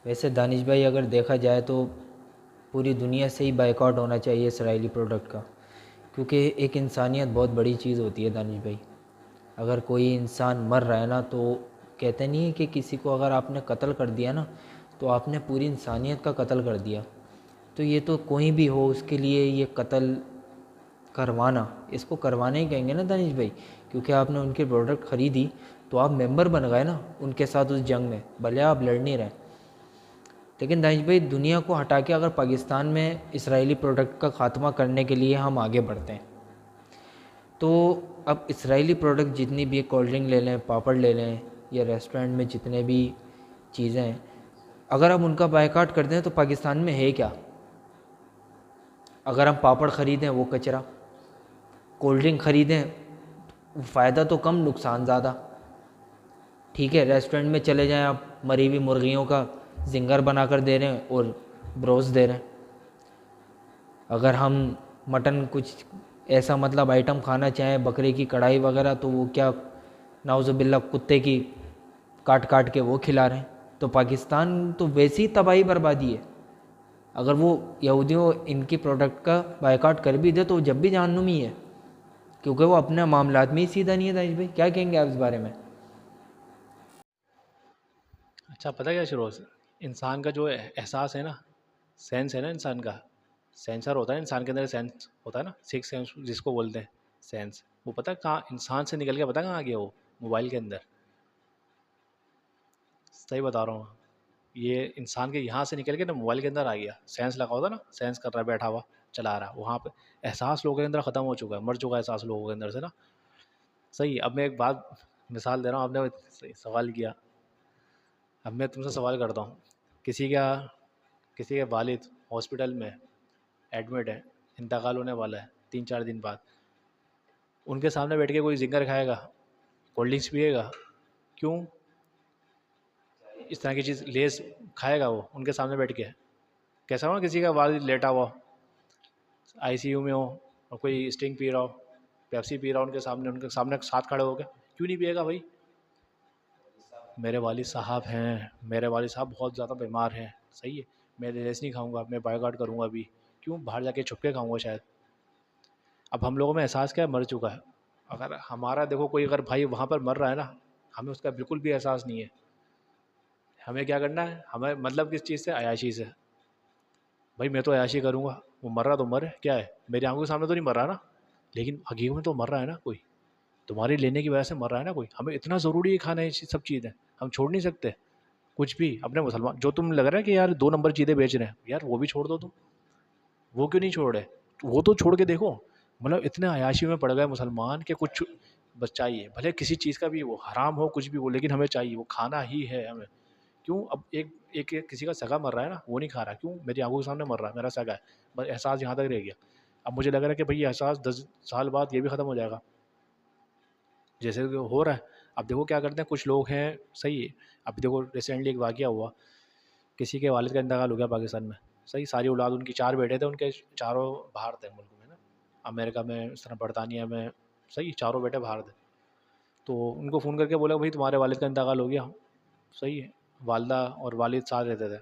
वैसे दानिश भाई अगर देखा जाए तो पूरी दुनिया से ही बाइकआउट होना चाहिए इसराइली प्रोडक्ट का, क्योंकि एक इंसानियत बहुत बड़ी चीज़ होती है दानिश भाई। अगर कोई इंसान मर रहा है ना, तो कहते नहीं है कि किसी को अगर आपने कत्ल कर दिया ना, तो आपने पूरी इंसानियत का कत्ल कर दिया। तो ये तो कोई भी हो उसके लिए ये कत्ल करवाना, इसको करवाना ही कहेंगे ना दानिश भाई, क्योंकि आपने उनकी प्रोडक्ट ख़रीदी तो आप मेंबर बन गए ना उनके साथ उस जंग में, भले आप लड़ नहीं रहे। लेकिन दानिश भाई, दुनिया को हटा के अगर पाकिस्तान में इसराइली प्रोडक्ट का ख़ात्मा करने के लिए हम आगे बढ़ते हैं, तो अब इसराइली प्रोडक्ट जितनी भी कोल्ड ड्रिंक ले लें, पापड़ ले लें, या रेस्टोरेंट में जितने भी चीज़ें हैं, अगर हम उनका बायकॉट कर दें तो पाकिस्तान में है क्या? अगर हम पापड़ ख़रीदें वो कचरा, कोल्ड ड्रिंक ख़रीदें फ़ायदा तो कम नुकसान ज़्यादा। ठीक है, रेस्टोरेंट में चले जाएं आप, मरी हुई मुर्गियों का जिंगर बना कर दे रहे हैं और ब्रोस दे रहे हैं। अगर हम मटन कुछ ऐसा मतलब आइटम खाना चाहें, बकरे की कढ़ाई वगैरह, तो वो क्या नाउज़ुबिल्ला कुत्ते की काट काट के वो खिला रहे हैं। तो पाकिस्तान तो वैसी तबाही बर्बादी है। अगर वो यहूदियों इनकी प्रोडक्ट का बायकॉट कर भी दे तो जब भी जहन्नुमी है, क्योंकि वो अपने मामलात में ही सीधा नहीं है। दानिश भाई क्या कहेंगे आप इस बारे में? अच्छा, पता है क्या शिरोज, इंसान का जो एहसास है ना, सेंस है ना इंसान का, सेंसर होता है इंसान के अंदर, सेंस होता है ना, सिक्स सेंस जिसको बोलते हैं, सेंस, वो पता है कहाँ इंसान से निकल के, पता है कहाँ आ गया वो? मोबाइल के अंदर। सही बता रहा हूँ, ये इंसान के यहाँ से निकल के ना मोबाइल के अंदर आ गया। सेंस लगा होता ना, सेंस कर रहा है, बैठा हुआ चला रहा है, वहाँ पे एहसास लोगों के अंदर ख़त्म हो चुका है, मर चुका है एहसास लोगों के अंदर से ना। सही। अब मैं एक बात मिसाल दे रहा हूँ, आपने सही सवाल किया। अब मैं तुमसे सवाल करता हूँ, किसी का किसी के वालिद हॉस्पिटल में एडमिट है, इंतकाल होने वाला है 3-4 दिन बाद, उनके सामने बैठ के कोई जिंगर खाएगा, कोल्ड ड्रिंक्स पिएगा? क्यों? इस तरह की चीज़ लेस खाएगा वो उनके सामने बैठ के? कैसा हो ना, किसी का वालिद लेटा हुआ आईसीयू में हो और कोई स्टिंग पी रहा हो, पेप्सी पी रहा हो उनके सामने साथ खड़े हो गए, क्यों नहीं पिएगा भाई? मेरे वालिद साहब हैं, मेरे वालिद साहब बहुत ज़्यादा बीमार हैं, सही है, मैं लेस नहीं खाऊंगा, मैं बायकॉट करूंगा अभी। क्यों? बाहर जाके छुप के खाऊंगा शायद। अब हम लोगों में एहसास क्या है? मर चुका है। अगर हमारा देखो कोई अगर भाई वहाँ पर मर रहा है ना, हमें उसका बिल्कुल भी एहसास नहीं है। हमें क्या करना है? हमें मतलब किस चीज़ से? अयाशी से। भाई मैं तो अयाशी करूँगा, वो मर रहा तो मरे, क्या है, मेरी आंखों के सामने तो नहीं मर रहा ना, लेकिन हकीकत में तो मर रहा है ना कोई, तुम्हारी लेने की वजह से मर रहा है ना कोई। हमें इतना ज़रूरी है खाना, ये सब चीज़ें हम छोड़ नहीं सकते। कुछ भी अपने मुसलमान, जो तुम लग रहा है कि यार 2 नंबर चीज़ें बेच रहे हैं, यार वो भी छोड़ दो तुम। वो क्यों नहीं छोड़ रहे? वो तो छोड़ के देखो। मतलब इतने अयाशी में पड़ गए मुसलमान कि कुछ बस चाहिए, भले किसी चीज़ का भी वो हराम हो, कुछ भी हो, लेकिन हमें चाहिए, वो खाना ही है हमें। क्यों? अब एक किसी का सगा मर रहा है ना, वो नहीं खा रहा, क्यों? मेरी आंखों के सामने मर रहा है, मेरा सगा है, बस एहसास यहाँ तक रह गया। अब मुझे लग रहा है कि भाई ये एहसास 10 साल बाद ये भी ख़त्म हो जाएगा, जैसे कि हो रहा है। अब देखो क्या करते हैं कुछ लोग हैं, सही है। अब देखो रिसेंटली एक वाक़या हुआ, किसी के वालिद का इंतकाल हो गया पाकिस्तान में, सही। सारी औलाद उनकी, 4 बेटे थे उनके, चारों बाहर थे मुल्क में ना, अमेरिका में, इस तरह बरतानिया में, सही, चारों बेटे बाहर थे। तो उनको फ़ोन करके बोला भाई तुम्हारे वालिद का इंतकाल हो गया, सही है। वालदा और वालिद साथ रहते थे,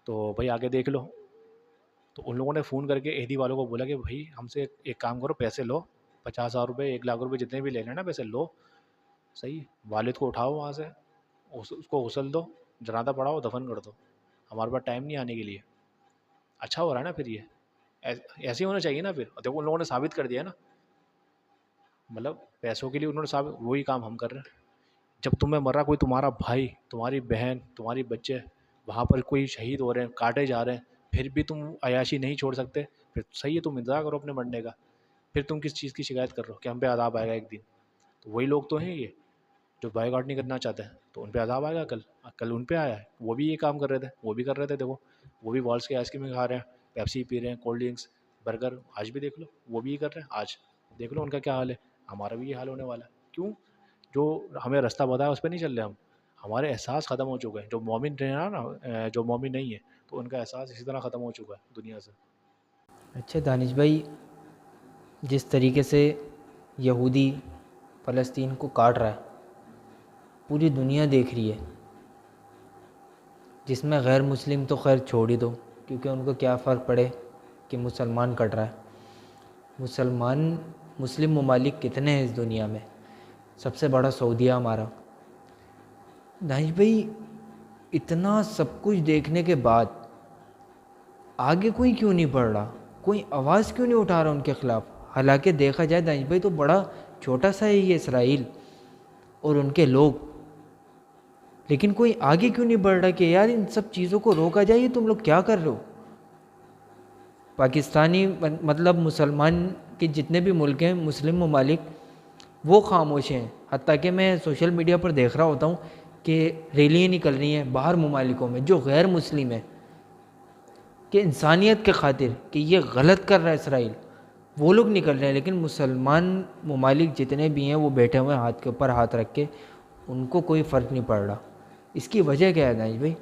तो भाई आके देख लो। तो उन लोगों ने फ़ोन करके एहदी वालों को बोला कि भाई हमसे एक काम करो, पैसे लो, 50,000 रुपये, 1 लाख रुपये, जितने भी लेने हैं ना पैसे लो, सही। वालिद को उठाओ वहाँ से, उसको गसल दो, जनाजा पढ़ाओ, दफन कर दो, हमारे पास टाइम नहीं आने के लिए। अच्छा हो रहा है ना फिर ये? ऐसे ही होना चाहिए ना फिर। देखो उन लोगों ने साबित कर दिया ना, मतलब पैसों के लिए उन्होंने साबित, वही काम हम कर रहे हैं। जब तुम्हें मर रहा कोई, तुम्हारा भाई, तुम्हारी बहन, तुम्हारी बच्चे, वहाँ पर कोई शहीद हो रहे हैं, काटे जा रहे हैं, फिर भी तुम अयाशी नहीं छोड़ सकते, फिर सही है, तुम इंतज़ार करो अपने मरने का। फिर तुम किस चीज़ की शिकायत कर रहे हो कि हम पे अदाब आएगा एक दिन? तो वही लोग तो हैं ये, जो बाइकआउट नहीं करना चाहते हैं, तो उन पे अदाब आएगा कल। कल उन पे आया है, वो भी ये काम कर रहे थे, वो भी कर रहे थे, देखो वो भी वॉल्स की आइसक्रीम खा रहे हैं, पेप्सी पी रहे हैं, कोल्ड ड्रिंक्स, बर्गर, आज भी देख लो वो भी ये कर रहे हैं, आज देख लो उनका क्या हाल है। हमारा भी ये हाल होने वाला है। क्यों? जो हमें रास्ता बताया उस पर नहीं चल रहे हम, हमारे एहसास ख़त्म हो चुके हैं। जो मोमिन रहे ना, जो मोमिन नहीं है, तो उनका एहसास इसी तरह ख़त्म हो चुका है दुनिया से। अच्छा दानिश भाई, जिस तरीके से यहूदी फ़लस्तीन को काट रहा है, पूरी दुनिया देख रही है। जिसमें गैर मुस्लिम तो खैर छोड़ ही दो, क्योंकि उनको क्या फ़र्क पड़े कि मुसलमान कट रहा है। मुसलमान मुस्लिम ममालिक कितने हैं इस दुनिया में, सबसे बड़ा सऊदीया हमारा। दानिश भाई, इतना सब कुछ देखने के बाद आगे कोई क्यों नहीं बढ़ रहा, कोई आवाज़ क्यों नहीं उठा रहा उनके ख़िलाफ़? हालांकि देखा जाए दानिश भाई तो बड़ा छोटा सा है ये इसराइल और उनके लोग, लेकिन कोई आगे क्यों नहीं बढ़ रहा कि यार इन सब चीज़ों को रोका जाए, ये तुम लोग क्या कर रहे हो? पाकिस्तानी मतलब मुसलमान के जितने भी मुल्क हैं, मुस्लिम ममालिक, वो खामोश हैं। हत्ता कि मैं सोशल मीडिया पर देख रहा होता हूँ कि रैलियाँ निकल रही हैं बाहर ममालिकों में जो गैर मुस्लिम है, कि इंसानियत के खातिर कि ये गलत कर रहा है इसराइल, वो लोग निकल रहे हैं। लेकिन मुसलमान ममालिक जितने भी हैं वो बैठे हुए हैं हाथ के ऊपर हाथ रख के, उनको कोई फ़र्क नहीं पड़ रहा। इसकी वजह क्या है दानिश भाई?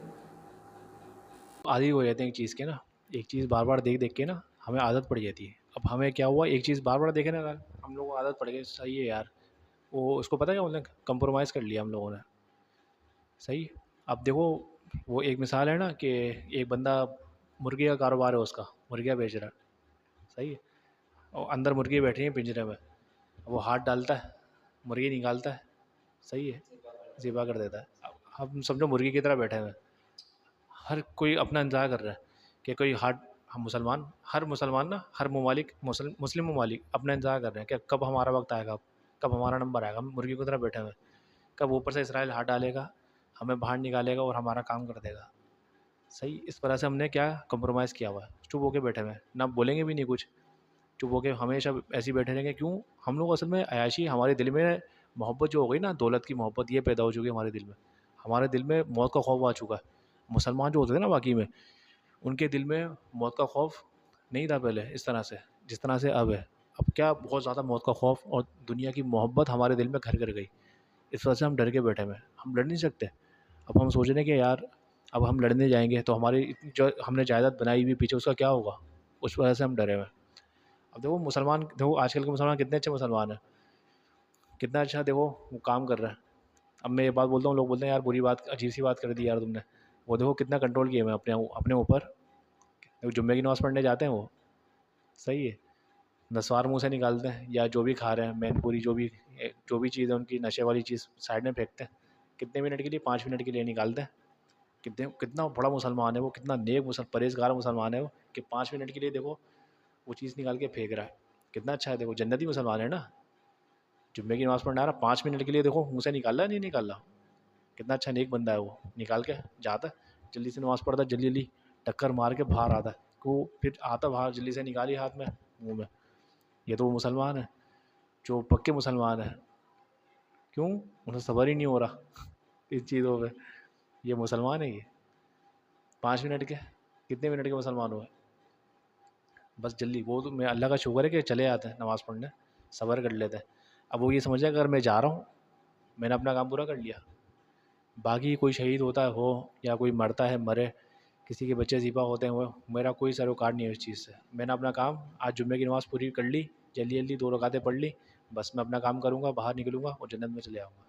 आदी हो जाते हैं एक चीज़ के ना, एक चीज़ बार बार देख देख के ना हमें आदत पड़ जाती है। अब हमें क्या हुआ, एक चीज़ बार बार देखे ना यार, हम लोगों को आदत पड़ गई, सही है यार, वो उसको पता है क्या, उन्होंने कंप्रोमाइज़ कर लिया हम लोगों ने। सही है। अब देखो, वो एक मिसाल है ना कि एक बंदा मुर्गी का कारोबार है उसका, मुर्गियाँ बेच रहा है। सही है। और अंदर मुर्गी बैठी है पिंजरे में, वो हाथ डालता है, मुर्गी निकालता है। सही है। ज़िबा कर देता है। अब हम समझो मुर्गी की तरह बैठे हुए हैं, हर कोई अपना इंतज़ार कर रहा है कि कोई हाथ, हम मुसलमान, हर मुसलमान ना, हर ममालिक, मुस्लिम ममालिक अपना इंतज़ार कर रहे हैं कि कब हमारा वक्त आएगा, कब हमारा नंबर आएगा। हम मुर्गी की तरह बैठे हुए हैं, कब ऊपर से इसराइल हाथ डालेगा, हमें बाहर निकालेगा और हमारा काम कर देगा। सही। इस तरह से हमने क्या कंप्रोमाइज़ किया हुआ है, चुप होके बैठे हुए हैं, ना बोलेंगे भी नहीं कुछ, चुप होके हमेशा ऐसे ही बैठे रहेंगे। क्यों? हम लोग असल में अयाशी, हमारे दिल में मोहब्बत जो हो गई ना, दौलत की मोहब्बत ये पैदा हो चुकी है हमारे दिल में। हमारे दिल में मौत का खौफ आ चुका है। मुसलमान जो होते थे ना वाकई में, उनके दिल में मौत का खौफ नहीं था पहले इस तरह से, जिस तरह से अब है। अब क्या, बहुत ज़्यादा मौत का खौफ और दुनिया की मोहब्बत हमारे दिल में घर कर गई। इस वजह से हम डर के बैठे हुए हैं, हम लड़ नहीं सकते। अब हम सोच रहे हैं कि यार अब हम लड़ने जाएंगे तो हमारी इतनी जो हमने जायदाद बनाई हुई पीछे, उसका क्या होगा, उस वजह से हम डरे हुए हैं। अब देखो मुसलमान, देखो आजकल के मुसलमान कितने अच्छे मुसलमान हैं, कितना अच्छा देखो वो काम कर रहा है। अब मैं ये बात बोलता हूँ, लोग बोलते हैं यार बुरी बात, अजीब सी बात कर दी यार तुमने। वो देखो कितना कंट्रोल किया मैं अपने अपने ऊपर। देखो जुम्मे की नमाज़ पढ़ने जाते हैं वो, सही है, नस्वार मुँह से निकालते हैं, या जो भी खा रहे हैं मैनपूरी, जो भी चीज़ है उनकी नशे वाली चीज़ साइड में फेंकते हैं। कितने मिनट के लिए, 5 मिनट के लिए निकालते हैं। कितने, कितना बड़ा मुसलमान है वो, कितना नेक परहेज़गार मुसलमान है वो, कि 5 मिनट के लिए देखो वो चीज़ निकाल के फेंक रहा है। कितना अच्छा है, देखो जन्नती मुसलमान है ना। जुम्मे की नमाज़ पढ़ने आ रहा, 5 मिनट के लिए देखो मुँह से निकाल रहा है, नहीं निकाल रहा। कितना अच्छा नेक बंदा है वो, निकाल के जाता है, जल्दी से नमाज़ पढ़ता है, जल्दी जल्दी टक्कर मार के बाहर आता है, वो फिर आता बाहर जल्दी से निकाली हाथ में, मुँह में। ये तो वो मुसलमान है जो पक्के मुसलमान है। क्यों? उन्हें सब्र ही नहीं हो रहा इन चीज़ों पे। ये मुसलमान है ये, 5 मिनट के, कितने मिनट के मुसलमान हुए, बस जल्दी। वो तो मैं अल्लाह का शुक्र है कि चले आते हैं नमाज़ पढ़ने, सब्र कर लेते हैं। अब वो ये समझ रहे हैं अगर मैं जा रहा हूँ, मैंने अपना काम पूरा कर लिया, बाकी कोई शहीद होता है हो या कोई मरता है मरे, किसी के बच्चे ज़िबा होते हैं, वो मेरा कोई सरोकार नहीं है इस चीज़ से। मैंने अपना काम, आज जुम्मे की नमाज़ पूरी कर ली, जल्दी जल्दी 2 रकातें पढ़ ली, बस मैं अपना काम करूँगा, बाहर निकलूँगा और जन्नत में चले आऊँगा।